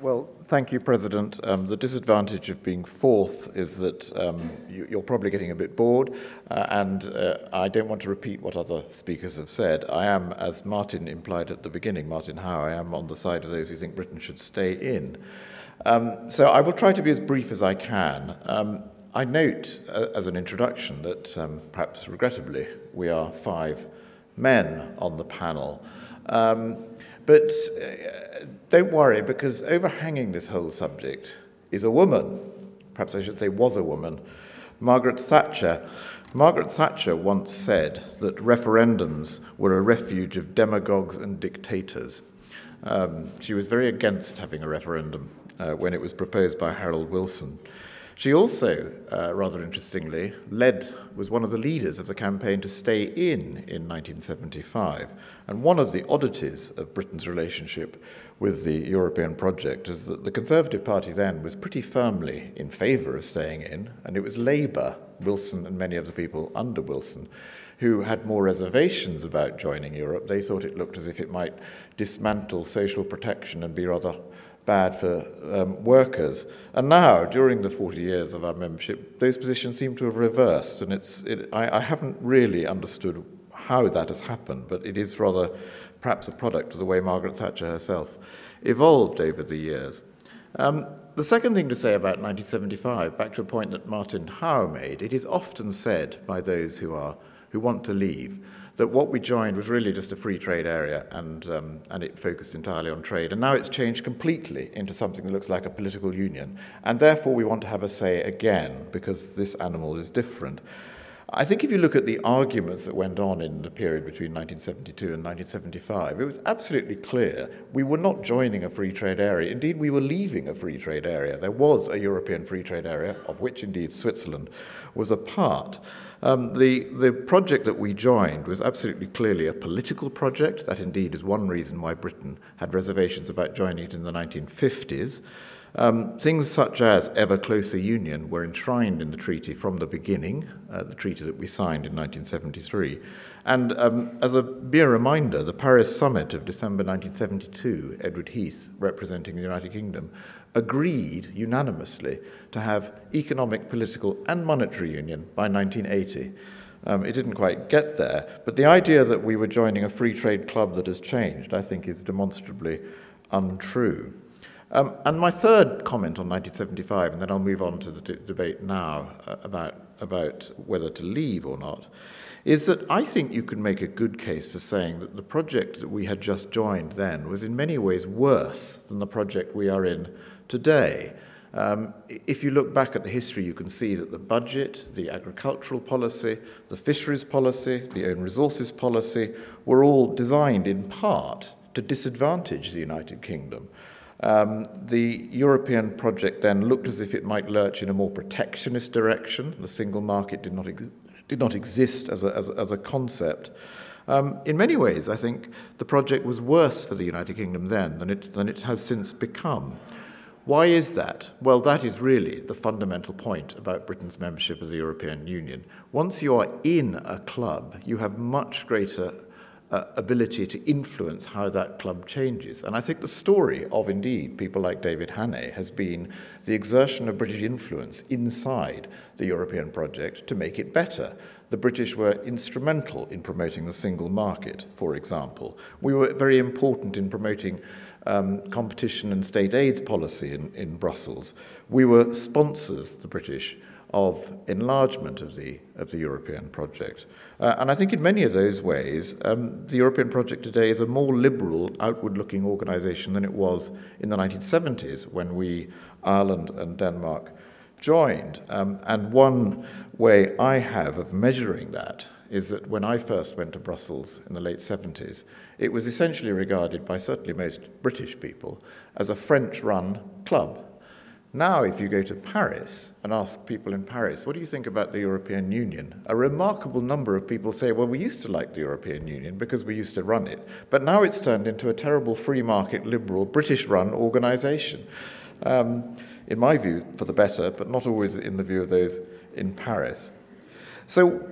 Well, thank you, President. The disadvantage of being fourth is that you're probably getting a bit bored, and I don't want to repeat what other speakers have said. I am, as Martin implied at the beginning, Martin Howe, I am on the side of those who think Britain should stay in. So I will try to be as brief as I can. I note, as an introduction, that perhaps regrettably, we are 5 men on the panel. But don't worry, because overhanging this whole subject is a woman. Perhaps I should say was a woman, Margaret Thatcher. Margaret Thatcher once said that referendums were a refuge of demagogues and dictators. She was very against having a referendum when it was proposed by Harold Wilson. She also, rather interestingly, was one of the leaders of the campaign to stay in 1975. And one of the oddities of Britain's relationship with the European project is that the Conservative Party then was pretty firmly in favour of staying in, and it was Labour, Wilson and many of the people under Wilson, who had more reservations about joining Europe. They thought it looked as if it might dismantle social protection and be rather bad for workers. And now, during the 40 years of our membership, those positions seem to have reversed, and I haven't really understood how that has happened, but it is rather perhaps a product of the way Margaret Thatcher herself evolved over the years. The second thing to say about 1975, back to a point that Martin Howe made, it is often said by those who want to leave that what we joined was really just a free trade area and it focused entirely on trade. And now it's changed completely into something that looks like a political union. And therefore we want to have a say again because this animal is different. I think if you look at the arguments that went on in the period between 1972 and 1975, it was absolutely clear we were not joining a free trade area. Indeed, we were leaving a free trade area. There was a European free trade area, of which indeed Switzerland was a part. The project that we joined was absolutely clearly a political project. That indeed is one reason why Britain had reservations about joining it in the 1950s. Things such as ever closer union were enshrined in the treaty from the beginning, the treaty that we signed in 1973. And as a mere reminder, the Paris summit of December 1972, Edward Heath, representing the United Kingdom, agreed unanimously to have economic, political and monetary union by 1980. It didn't quite get there, but the idea that we were joining a free trade club that has changed, I think, is demonstrably untrue. And my third comment on 1975, and then I'll move on to the debate now about whether to leave or not, is that I think you can make a good case for saying that the project that we had just joined then was in many ways worse than the project we are in today. If you look back at the history, you can see that the budget, the agricultural policy, the fisheries policy, the own resources policy were all designed in part to disadvantage the United Kingdom. The European project then looked as if it might lurch in a more protectionist direction. The single market did not exist as a concept. In many ways, I think the project was worse for the United Kingdom then than it has since become. Why is that? Well, that is really the fundamental point about Britain's membership of the European Union. Once you are in a club, you have much greater ability to influence how that club changes. And I think the story of, indeed, people like David Hannay has been the exertion of British influence inside the European project to make it better. The British were instrumental in promoting the single market, for example. We were very important in promoting competition and state aids policy in Brussels. We were sponsors, the British, of enlargement of the European project. And I think in many of those ways, the European project today is a more liberal, outward-looking organisation than it was in the 1970s when we, Ireland and Denmark, joined. And one way I have of measuring that is that when I first went to Brussels in the late 70s, it was essentially regarded by certainly most British people as a French-run club. Now, if you go to Paris and ask people in Paris, what do you think about the European Union? A remarkable number of people say, well, we used to like the European Union because we used to run it, but now it's turned into a terrible free market, liberal, British-run organisation. In my view, for the better, but not always in the view of those in Paris. So,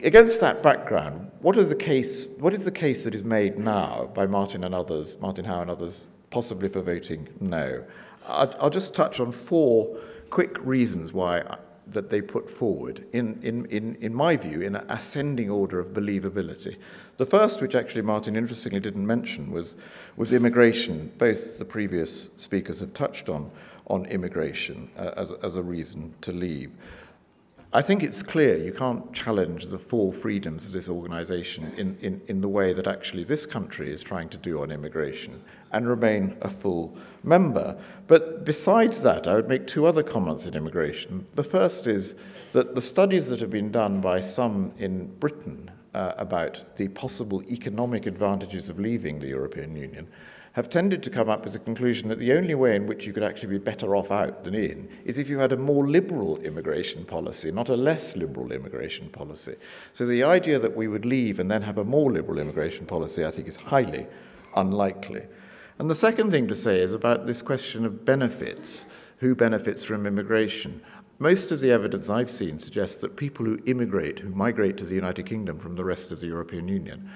against that background, what is the case that is made now by Martin Howe and others possibly for voting no. I'll just touch on 4 quick reasons why that they put forward, in my view, in an ascending order of believability. The first, which actually Martin interestingly didn't mention, was immigration. Both the previous speakers have touched on immigration as a reason to leave. I think it's clear you can't challenge the 4 freedoms of this organisation in the way that actually this country is trying to do on immigration and remain a full member. But besides that, I would make 2 other comments on immigration. The first is that the studies that have been done by some in Britain about the possible economic advantages of leaving the European Union have tended to come up with the conclusion that the only way in which you could actually be better off out than in is if you had a more liberal immigration policy, not a less liberal immigration policy. So the idea that we would leave and then have a more liberal immigration policy, I think, is highly unlikely. And the second thing to say is about this question of benefits. Who benefits from immigration? Most of the evidence I've seen suggests that people who immigrate, who migrate to the United Kingdom from the rest of the European Union,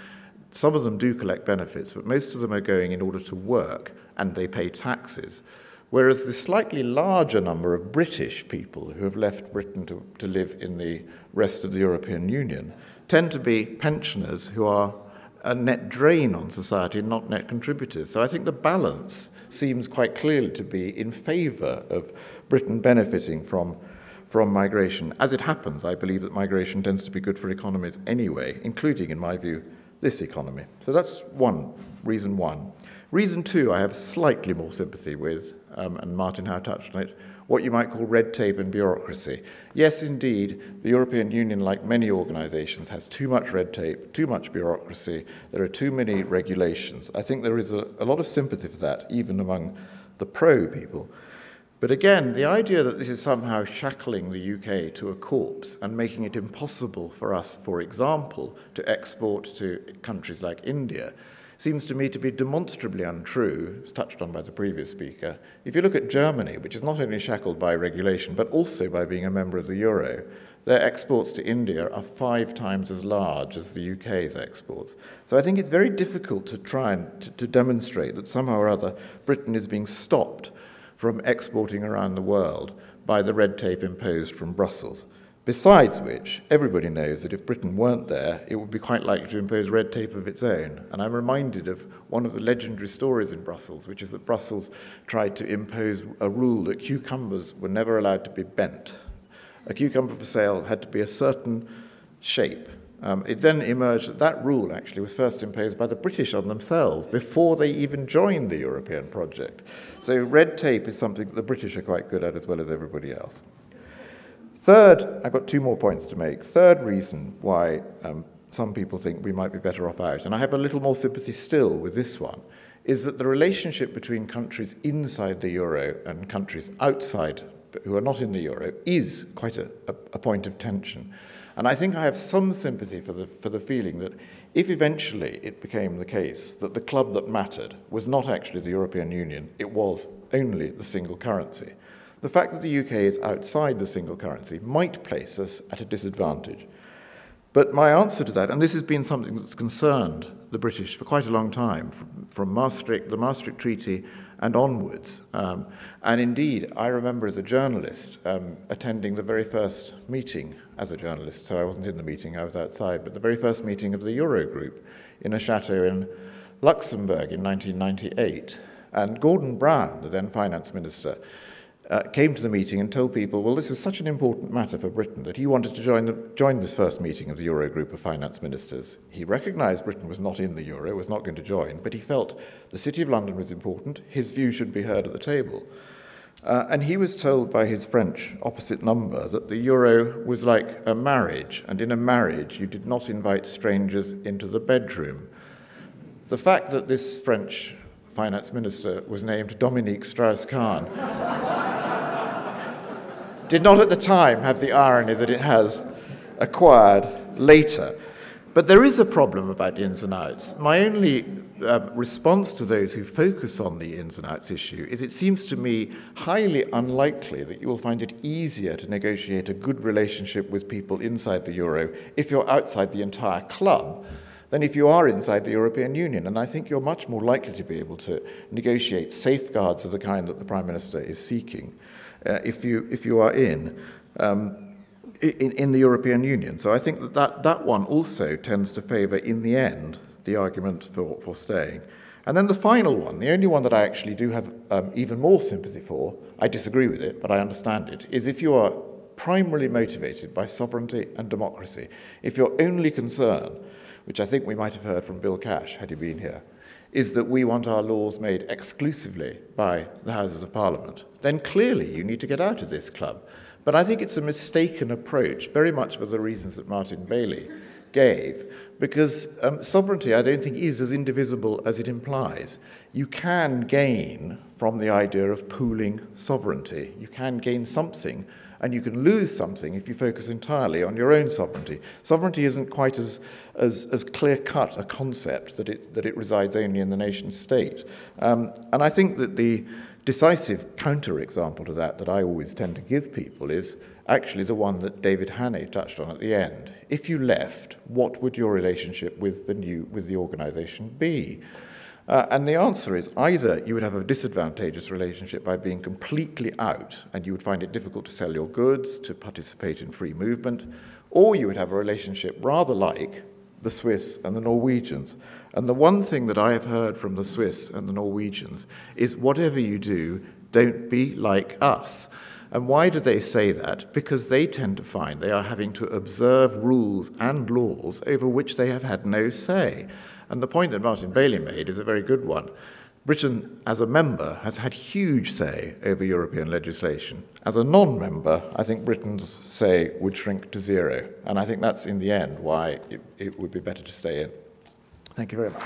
some of them do collect benefits, but most of them are going in order to work, and they pay taxes. Whereas the slightly larger number of British people who have left Britain to live in the rest of the European Union tend to be pensioners who are a net drain on society, not net contributors. So I think the balance seems quite clearly to be in favour of Britain benefiting from migration. As it happens, I believe that migration tends to be good for economies anyway, including, in my view, this economy. So that's reason one. Reason 2, I have slightly more sympathy with, and Martin Howe touched on it, what you might call red tape and bureaucracy. Yes, indeed, the European Union, like many organisations, has too much red tape, too much bureaucracy. There are too many regulations. I think there is a lot of sympathy for that, even among the pro people. But again, the idea that this is somehow shackling the UK to a corpse and making it impossible for us, for example, to export to countries like India seems to me to be demonstrably untrue. It's touched on by the previous speaker. If you look at Germany, which is not only shackled by regulation, but also by being a member of the euro, their exports to India are 5 times as large as the UK's exports. So I think it's very difficult to try and to demonstrate that somehow or other Britain is being stopped from exporting around the world by the red tape imposed from Brussels. Besides which, everybody knows that if Britain weren't there, it would be quite likely to impose red tape of its own. And I'm reminded of one of the legendary stories in Brussels, which is that Brussels tried to impose a rule that cucumbers were never allowed to be bent. A cucumber for sale had to be a certain shape. It then emerged that that rule actually was first imposed by the British on themselves before they even joined the European project. So red tape is something that the British are quite good at as well as everybody else. Third, I've got 2 more points to make. Third reason why some people think we might be better off out, and I have a little more sympathy still with this one, is that the relationship between countries inside the euro and countries outside who are not in the euro is quite a point of tension. And I think I have some sympathy for the feeling that if eventually it became the case that the club that mattered was not actually the European Union, it was only the single currency, the fact that the UK is outside the single currency might place us at a disadvantage. But my answer to that, and this has been something that's concerned the British for quite a long time, from the Maastricht Treaty and onwards. And indeed, I remember as a journalist attending the very first meeting as a journalist, so I wasn't in the meeting, I was outside, but the very first meeting of the Eurogroup in a chateau in Luxembourg in 1998. And Gordon Brown, the then finance minister, came to the meeting and told people, well, this was such an important matter for Britain that he wanted to join this first meeting of the Eurogroup of finance ministers. He recognised Britain was not in the euro, was not going to join, but he felt the City of London was important, his view should be heard at the table. And he was told by his French opposite number that the euro was like a marriage, and in a marriage you did not invite strangers into the bedroom. The fact that this French finance minister was named Dominique Strauss-Kahn did not at the time have the irony that it has acquired later. But there is a problem about ins and outs. My only response to those who focus on the ins and outs issue is it seems to me highly unlikely that you will find it easier to negotiate a good relationship with people inside the euro if you're outside the entire club than if you are inside the European Union. And I think you're much more likely to be able to negotiate safeguards of the kind that the Prime Minister is seeking if you are in the European Union. So I think that one also tends to favour, in the end, the argument for staying. And then the final one, the only one that I actually do have even more sympathy for, I disagree with it, but I understand it, is if you are primarily motivated by sovereignty and democracy, if your only concern, which I think we might have heard from Bill Cash had he been here, is that we want our laws made exclusively by the Houses of Parliament, then clearly you need to get out of this club. But I think it's a mistaken approach, very much for the reasons that Martin Bailey gave, because sovereignty, I don't think, is as indivisible as it implies. You can gain from the idea of pooling sovereignty. You can gain something, and you can lose something if you focus entirely on your own sovereignty. Sovereignty isn't quite as clear-cut a concept that it resides only in the nation-state. And I think that the decisive counterexample to that I always tend to give people is actually the one that David Hannay touched on at the end. If you left, what would your relationship with the organisation be? And the answer is either you would have a disadvantageous relationship by being completely out and you would find it difficult to sell your goods, to participate in free movement, or you would have a relationship rather like the Swiss and the Norwegians. And the one thing that I have heard from the Swiss and the Norwegians is whatever you do, don't be like us. And why do they say that? Because they tend to find they are having to observe rules and laws over which they have had no say. And the point that Martin Bailey made is a very good one. Britain, as a member, has had huge say over European legislation. As a non-member, I think Britain's say would shrink to zero. And I think that's, in the end, why it would be better to stay in. Thank you very much.